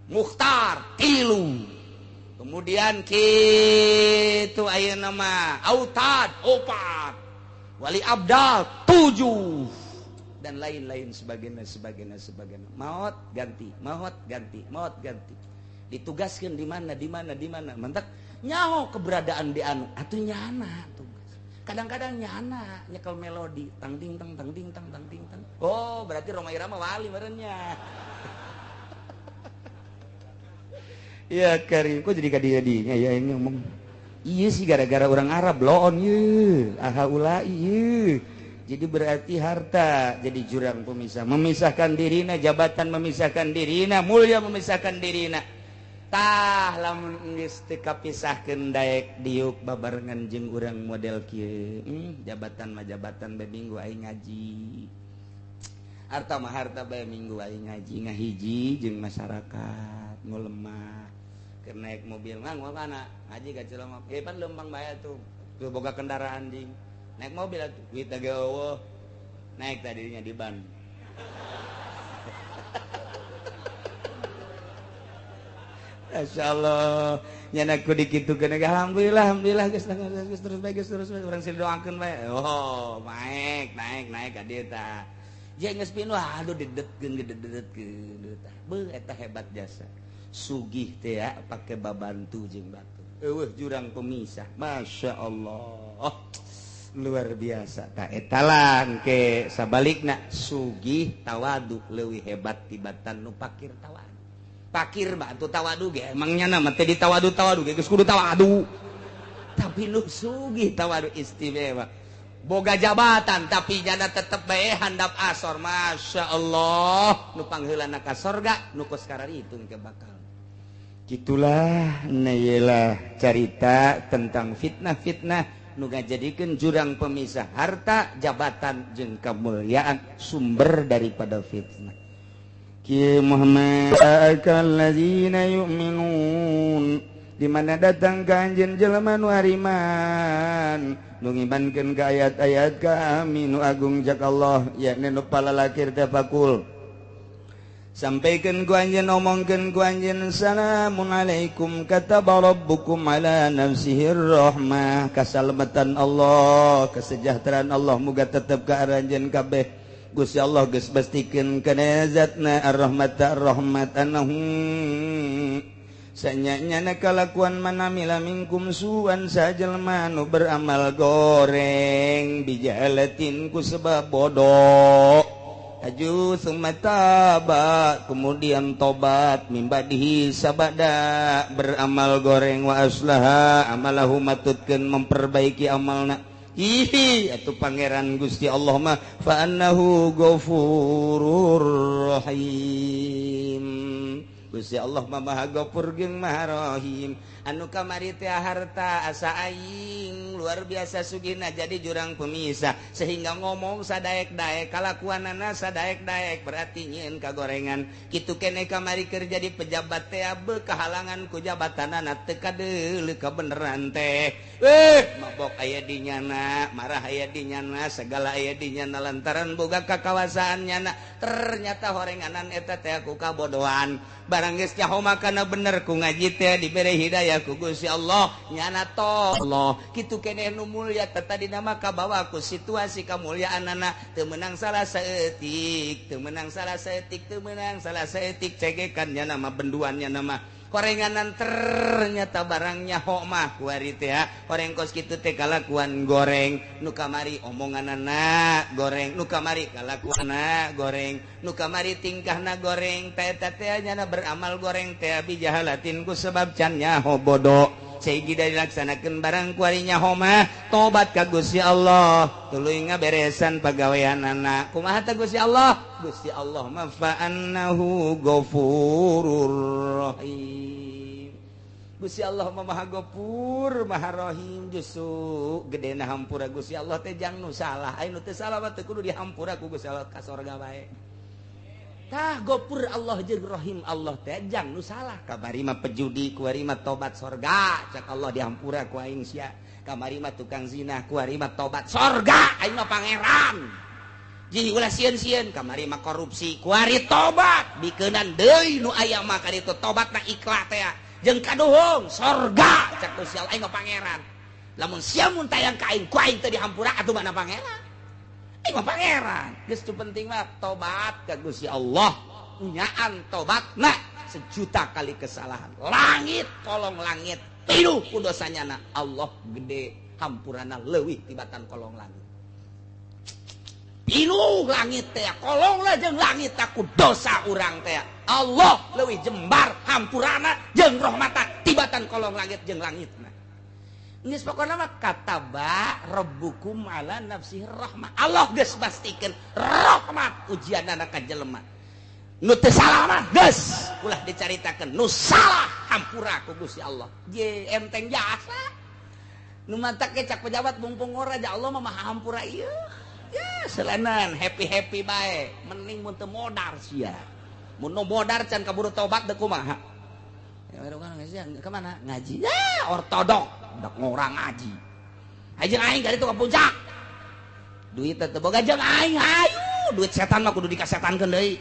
mukhtar 3, kemudian kitu aya nama autad 4, wali abdal 7, dan lain-lain sebagainya. Maot ganti, ditugaskan di mana mentak nyaho keberadaan di anu atuh nyana tugas. Kadang-kadang nyana nyekel melodi tang ding tang. Oh, berarti Rhoma Irama wali barennya. Ya karim, kok jadi kadi-kadinya ya ini ngomong. Iya sih gara-gara orang Arab loon ye, ahaulai ye. Jadi berarti harta jadi jurang pemisah, memisahkan dirina, jabatan memisahkan dirina, mulia memisahkan dirina. Tah lamun geus teu kapisahkeun daek diuk babarengan jeung urang model kieu. Jabatan mah jabatan bae minggu aing ngaji. Harta mah harta bae minggu aing ngaji ngahiji jeung masyarakat ngulemah. Keur naik mobil mah ngomong kana ngaji ka Cilongok. Ge pan leumpang bae tuh. Tuh boga kendaraan ding. Naik mobil atuh duit teh eueuh. Naik tadinya di ban. Masyaallah nyana ku dikitukeun alhamdulillah geus terus bae urang sih doakeun bae. Oh, naik ka dieu tah. Jeung geus pinu aduh dedetkeun tah. Beuh eta hebat jasa. Sugih teh ya pake babantu jeung batu. Eueuh jurang pemisah. Masyaallah. Luar biasa tah eta lah engke sabalikna sugih tawadu leuwih hebat tibatan nu pakir tawadu. Pakir mah atuh tawadu ge emangnya nama teh ditawadu ge geus kudu tawadu. Tapi nu sugih tawadu istimewa. Boga jabatan tapi jana tetep bae handap asor. Masya Allah nu pangheulana ka sorga nu kos kararitung ke bakal. Gitulah nayelah cerita tentang fitnah-fitnah nu ngajadikeun jurang pemisah harta, jabatan jeung kemuliaan sumber daripada fitnah. Ki Muhammad akalladzina yu'minun di mana datang ka anjeun jelema nu hariman nu ngimankeun ka ayat-ayat kami nu agung jak Allah yakni nu palalakir teh pakul sampaikan ku anjeun omongkeun ku anjeun salamun alaikum kataba rabbukum ala nafsihi rahmah kasalamatan Allah kesejahteraan Allah muga tetep ka aranjeun kabeh Gusti Allah geus bastikeun kana zatna ar-rahmat ar-rahmat anahum sanyanya kalakuan manamila minkum suan sajelma nu beramal goreng bijalatin ku sebab bodoh aju sumataba kemudian tobat mimbadihi sabada beramal goreng wa aslaha amalahu matutkeun memperbaiki amalna hihi atuh pangeran Gusti Allah mah fa annahu ghafurur rahim. Gusti Allah mah Maha Ghafur jeung Maha Rahim. Anu kamari teh harta asa aing luar biasa sugihna jadi jurang pemisah sehingga ngomong sadaek-daek kalakuanana sadaek-daek berarti nyieun kagorengan kitu keneh kamari keur jadi pejabat teh abeu kahalangan ku jabatanana teu kadeuleu kabeneran teh mabok aya di nyana marah aya di nyana segala aya di nyana lantaran boga kakawasan nyana ternyata horenganan eta teh ku kabodohan barang geus nyaho makana bener ku ngaji teh dibere hidayah ku Gusti Allah nyana to Allah kitu keneh nu mulya tadi nama kabawa ku situasi kamuliaanana teu meunang salah saeutik teu meunang salah saeutik cegekan nyana mah benduan nyana mah korenganan ternyata barangnya hok mah kuari teh horeng kos kitu teh kalakuan goreng nu kamari omonganana goreng nu kamari kalakuanna goreng nu kamari tingkahna goreng teh teh nyana beramal goreng teh bijahalatin ku sebab can nyaho bodoh sehingga dilaksanakeun barang kuari nyaho mah tobat ka Gusti Allah tuluy ngaberesan pagaweanana kumaha teh Gusti Allah mah fa annahu ghafurur rahim. Gusti Allah mah Maha Ghafur Maha Rahim justru gedena hampura Gusti Allah teh jang nu salah aya nu teu salah mah teu kudu dihampura ku Gusti Allah ka sorga bae tah Ghafur Allah jeung Rahim Allah teh jang nu salah kabari mah pejudi kuari mah tobat sorga cak Allah dihampura ku aing sia kamari mah tukang zina, kuari mah tobat sorga, aing mah pangeran. Jadi ulah sieun-sieun kamari mah korupsi, kuari tobat, bikeunan deui nu aya mah ka ditu tobatna ikhlas teh. Jeung kaduhung sorga, cak Gusti Allah aing mah pangeran. Lamun sia mun tayang ka aing, ku aing teu dihampura atuh mana pangeran. Aing mah pangeran. Geus tu penting mah tobat ka Gusti Allah. Nyaan tobatna sejuta kali kesalahan. Langit kolong langit pinuh ku dosanyana. Allah gede hampurana leuwih tibatan kolong langit. Pinuh langit teh, kolong lah jeung langit aku dosa urang teh. Allah leuwih jembar hampurana jeung rahmatna tibatan kolong langit jeung langitna. Geus pokona mah kataba rabbukum ala nafsihi rahmah. Allah geus pastikeun rahmat ujianana ka jelema. Nu teu salah mah geus ulah dicaritakeun, nu salah hampura ku Gusti Allah. Ye enteng jasa. Nu mantak ke cak pejabat mumpung ora ja Allah mah maha hampura ieu. Ya selanan happy bae. Mending mun teu modar sia. Mun nu modar can kaburu tobat teu kumaha. Ya ka mana? Ngaji. Ya ortodok, dak ngorang ngaji. Ajeung aing ka ditu ka puncak. Duit teu boga jeung aing hayu. Duit setan mah kudu dikasetankeun deui.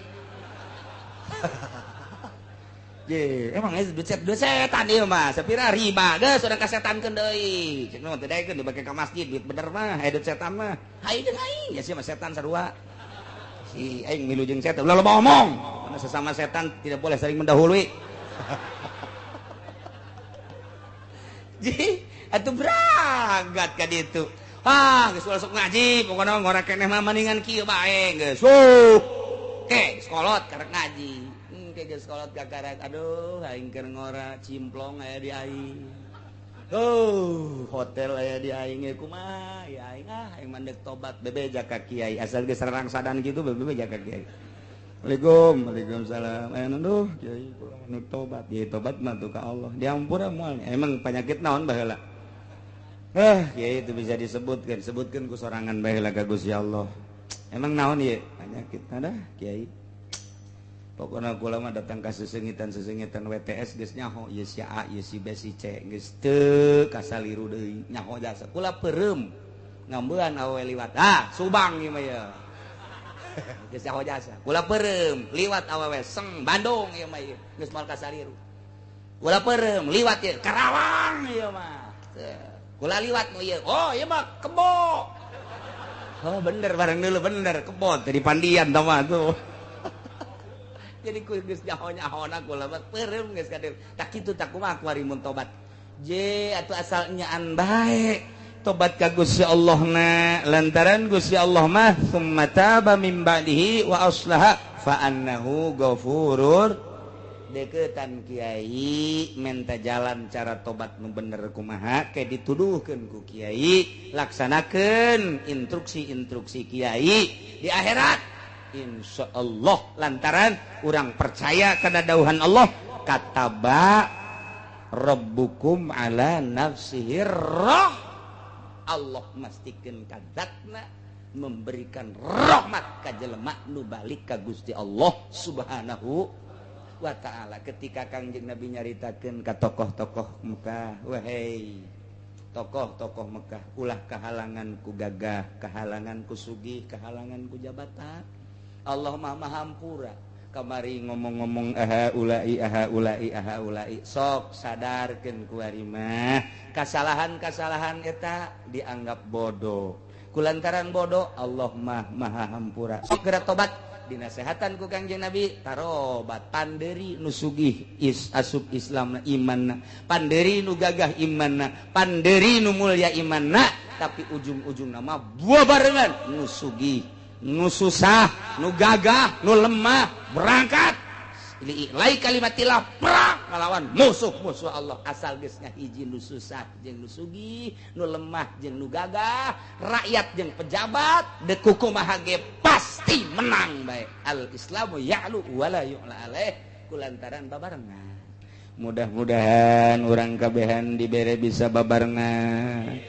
Ye, emang duit setan ieu mah, sapira riba geus urang kasetankeun deui. Cek nu teh daekeun dibake ka masjid, duit bener mah, aya duit setan mah. Hayu jeung aing, ya sia mah setan sarua. Si aing milu jeung setan, ulah loba omong. Karena sesama setan tidak boleh saling mendahului. Jadi, atuh bragat ka ditu. Geus sok ngaji, pokona ngora keneh mah mendingan kieu bae geus. Oke, sekolot karek ngaji. Geus sekolot kakarek. Aduh, aing keur ngora cimplong aya di aing. Hotel aya di aing ge kumaha? Ya aing mandek tobat bebeja ka kiai. Asal geus rangsadan kitu bebeja ka kiai. Waalaikumsalam. Aduh, kiai nu tobat. Ye tobat mah tuh ka Allah. Diampura moal. Emang penyakit naon baheula? Kiai itu bisa disebutkeun, sebutkeun ku sorangan baheula ka Gusti Allah. Emang naon ye penyakit ada kiai? Pokoknya kula mah datang ka sesengitan WTS geus nyaho ieu si A, ieu si B, si C geus teu kasaliru deui nyaho jasa. Kula peureum ngambean awewe liwat. Subang ieu mah ye. Geus nyaho jasa. Kula peureum liwat awewe Seng Bandung ieu mah ye geus moal kasaliru. Kula peureum liwat ye Karawang ieu mah. Kula liwat nu ieu. Oh ieu mah Kebo. Oh bener bareng dulu bener kebon tadi pandian tama tuh. Jadi ku geus nyaho-nyahona kula mah peureum geus ka dieu. Tak kitu tak kumaha kuari mun tobat. Je atuh asal nyaan bae. Tobat ka Gusti Allah na lantaran Gusti Allah mah summa taba min ba'dihi wa aslaha fa annahu ghafurur. Deketan kiai minta jalan cara tobat nu bener kumaha kayak dituduhkeun ku kiai, laksanakeun instruksi kiai di akhirat insyaallah lantaran urang percaya kana dauhan Allah kataba rabbukum ala nafsihi rah. Allah mastikeun ka zatna memberikan rahmat ka jelema nu balik ka Gusti Allah subhanahu wa ta'ala. Ketika Kangjeng Nabi nyaritakeun ka tokoh-tokoh Mekah, wahai tokoh-tokoh Mekah, ulah kahalangan ku gagah, kahalangan ku sugih, kahalangan ku jabatan. Allah maha hampura. Kamari ngomong-ngomong ahaulai sok sadarkeun ku ari mah kasalahan-kasalahan eta dianggap bodoh. Kulantaran bodoh Allah maha hampura. Sok geura tobat. Dinasehatan ku Kangjeng Nabi tarobat panderi nu sugih asup Islamna imanna, panderi nu gagah imanna, panderi nu mulya imanna, tapi ujung-ujungna mah buah barengan nu sugih, nu susah, nu gagah, nu lemah berangkat ilai kalimatillah perang ngalawan musuh Allah. Asal geus ngahiji nu susah jeung nu sugih, nu lemah jeung nu gagah, rakyat jeung pejabat deuk kumaha ge pasti menang bae. Al Islamu ya'lu wa la yu'la alaih kulantaran babarengan. Mudah-mudahan urang kabehan dibere bisa babarengan.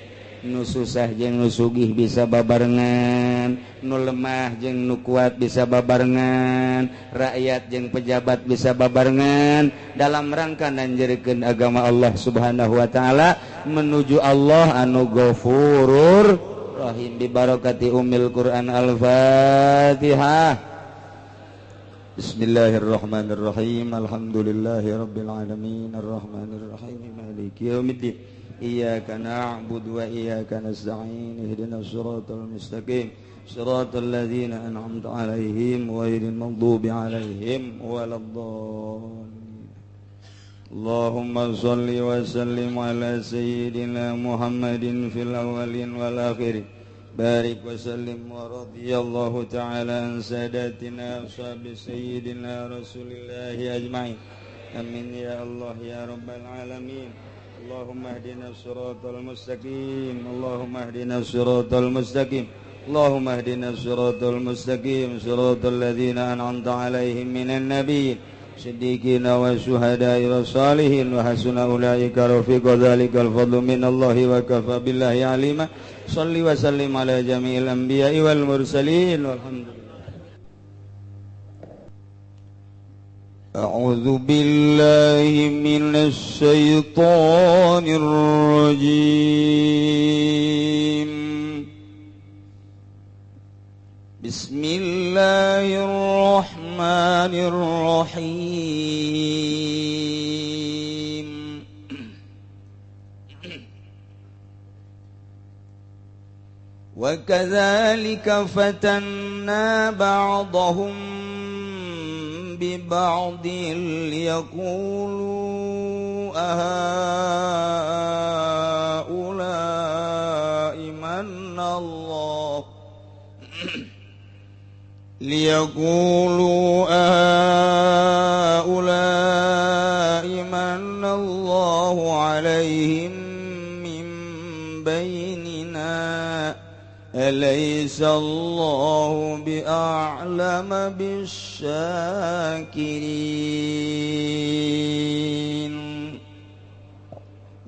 nu susah jeung nu sugih bisa babarengan, nu lemah jeung nu kuat bisa babarengan, rakyat jeung pejabat bisa babarengan dalam rangka nanjerikeun agama Allah Subhanahu wa taala menuju Allah anu Ghafurur Rahim. Bi barakati Ummil Quran Al-Fatihah. Bismillahirrahmanirrahim. Alhamdulillahirabbil alamin arrahmanir rahim maliki yaumiddin. Iyyaka na'budu wa iyyaka nasta'in ihdinas siratal mustaqim siratal ladzina an'amta 'alaihim ghairil maghdubi 'alaihim waladdallin. Allahumma shalli wa sallim ala sayyidina Muhammadin fil awwalin wal akhirin. Barik wa sallim wa radiyallahu ta'ala an sadatina ashabi sayyidina Rasulillahi ajma'in. Amin ya Allah ya rabbal alamin. Allahumma hdina siratal mustaqim. Allahumma hdina siratal mustaqim. Allahumma hdina siratal mustaqim siratal ladzina an'amta 'alaihim minan nabiyyin siddiqina wa syuhada'i was salihin wa hasuna ulaika rafiqa. Dzalikal fadlu minallahi wa kafa billahi 'alima. Shalli wa sallim ala jami'il anbiya'i wal mursalin walhamdulillah. A'udzu billahi minasy syaithanir rajim. Bismillahirrahmanirrahim. Wa kadzalika fatanna ba'dahum ببعض ليقولوا أهؤلاء من الله عليهم من بيننا أليس الله بأعلم بالشاكرين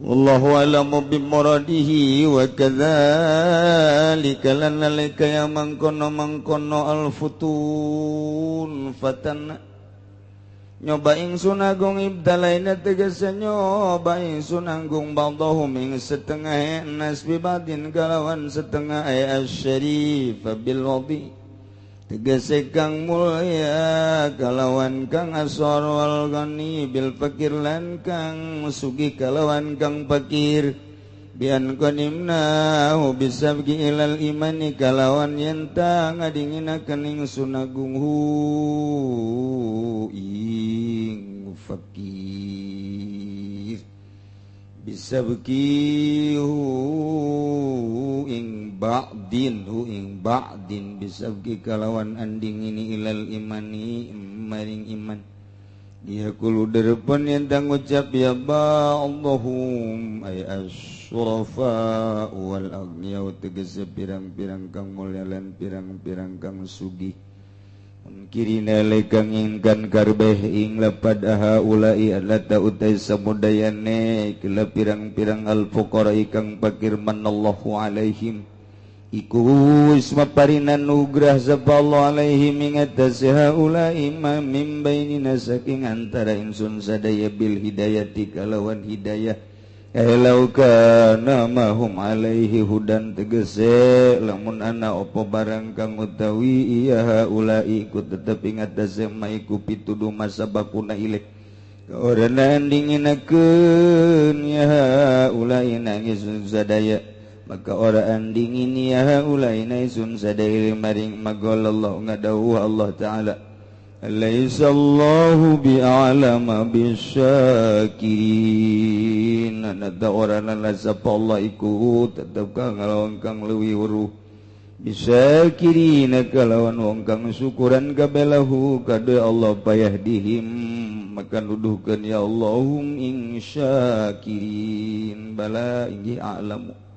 والله أعلم بمراده وكذلك لنلك يا من kono al-futun fatana nyoba ingsun agung ibtalaina tegese nyoba ingsun anggung ba'dahum ing setengah nas bibadin kalawan setengah asyarif bil wadi tegese kang mulya kalawan kang asor wal ghani bil fakir lan kang sugih kalawan kang fakir bian qadimna bisabgi ilal imani kalawan yenta ngadinginakeun ingsun agung ing fakir bisabgi ing ba'din bisabgi kalawan anding ini ilal imani maring iman dia kulu derepan yang ngucap ya ba'dahum ay asyrafa wal agniya tegese pirang-pirang kang mulya lan pirang-pirang kang sugih kirina lekang ingkan karbeh ing lapad haula'i allata utai samudayane kala pirang-pirang al-fuqara ikang fakir manallahu alaihim iku isma parinan nugrah sapa Allah alaihim ing atase haula'i min bainina saking antara insun sadaya bil hidayati kalawan hidayah Elau kana mahum alaihi hudan tegese lamun ana opo barang kang utawi iya haulai ku tetep ingat dasema iku pituduh masabakuna ilaih kaorana andinginakeun ya haulai nangis sadaya maka ora andingin ya haulai naisun sadaya maring magolallah ngadawuh Allah taala Alaihissallahu bi'alama bisyakirin nada orang lasapa Allah iku tetap kang lawan kang leuwih weruh bisyakirin kalawan wong kang syukuran kabelahu kade Allah payahdihim maka nuduhkeun ya Allahum ing syakirin bala inggih a'lamu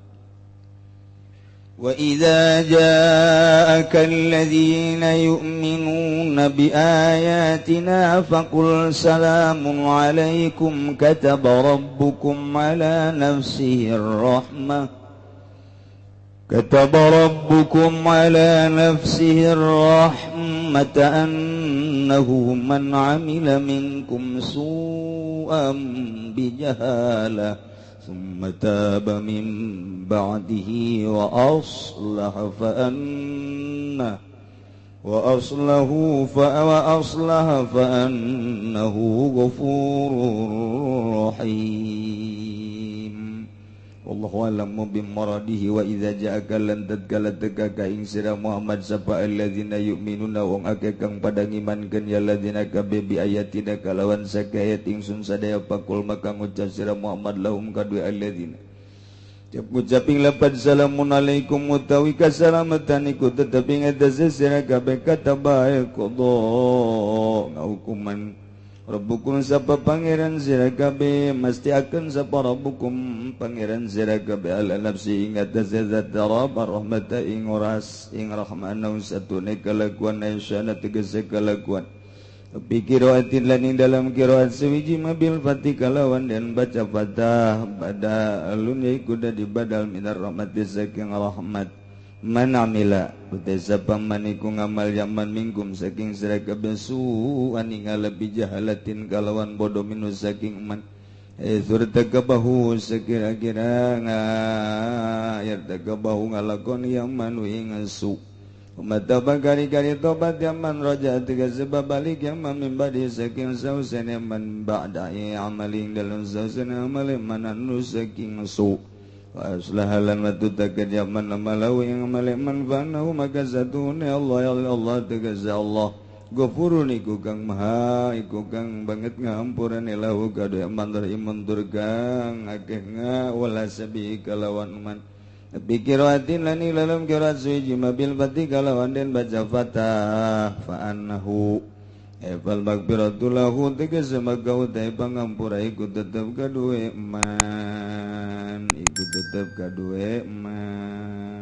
وَإِذَا جَاءَكَ الَّذِينَ يُؤْمِنُونَ بِآيَاتِنَا فَقُلْ سَلَامٌ عَلَيْكُمْ كَتَبَ رَبُّكُمْ عَلَى نَفْسِهِ الرَّحْمَةَ كتب ربكم على نفسه الرحمة أنه من عمل منكم سوءا بجهالة ثم تاب من بعده وأصلح فأنه غفور رحيم. Wallahu a'lamu bimaradihi wa idza ja'aka lan tatkala teka ka ing sira Muhammad sapa alladzina yu'minuna wong akeh kang padang imankeun ya alladzina kabe bi ayatina kalawan sakayat ingsun sadaya pakul maka ngucap sira Muhammad lahum kadue alladzina ucaping lapan salamun alaikum utawi kasalamatan iku tetapi ngatasi sira kabeh katabae qada ngaukuman Rabbukum sapa pangeran sira kabeh mesti akan sapa Rabbukum pangeran sira kabeh ala nafsi ing atase zat rahmata ing oras ing rahmana satune kalakuan asyana tegese kalakuan pikiraatin lan ing dalam qiraat sewiji mabil fatikalawan dan baca fatah pada alun yaiku di badal minar rahmati saking rahmat man amila utai sapa maniku ngamal yaman mingkum saking sira kabeh su'an ing lebih jahalatin kalawan bodoh minus saking man surtakabahu sekira-kira yartakabahu ngalakon yaman ing su mata bagari-gari tobat yaman raja tiga sebab balik yaman mimbadi saking sausen yaman ba'da'i amalin dalam sausen amalin mananu saking su wa aslahalan matutakan yaman amalau yang amalin manfa'nahu maka satune Allah ya Allah tegasa Allah Gofurun iku kang maha iku kang banget ngampuran ilahu kado yaman rahimun turgang akeh nga wala sabi kalawan man pikiratin lani lalam kirat suiji mabil pati kalawan den baca fatah fa'annahu fal magfiratulahu tegese magau tay pangampura iku tetep kadue man iku tetep kadue man